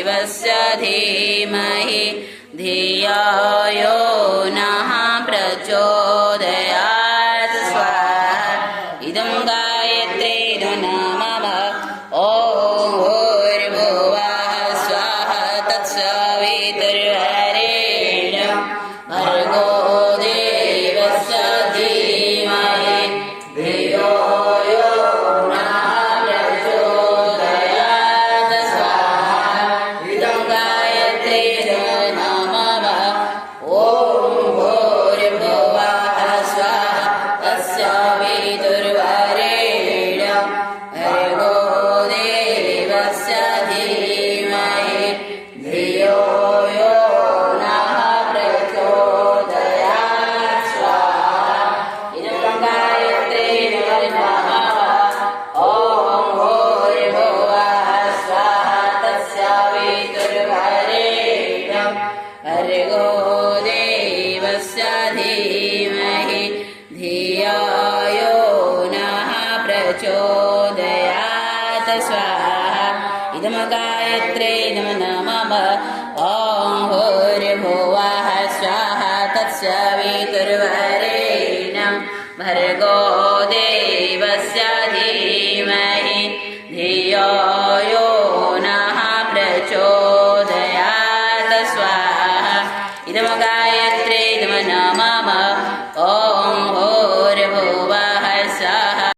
देवस्य धीमहि धियो यो नः प्रचोदयात् स्वाहा इदं गायत्री नमः ॐ भूर्भुवः स्वाहा तत्सवितुर्वरेण्यं भर्गो देवस्य धीमहि धियो यो नः प्रचोदयात् स्वाहा इदं गायत्री नमः ॐ भूर्भुवः स्वाहा तस्य वितुर्वरेण्यं भर्गो देवस्य धीमहि धियो यो नः प्रचोदयात् स्वाहा इदं गायत्री नमः ॐ भूर्भुवः स्वाहा तस्य वितुर्वरेण्यं भर्गो देवस्य धीमहि धियो यो नः प्रचोदयात् स्वाहा इदं गायत्री नमः ॐ भूर्भुवः स्वाहा तस्य वितुर्वरेण्यं भर्गो देवस्य धीमहि धियो यो नः प्रचोदयात् स्वाहा इदं गायत्री नमः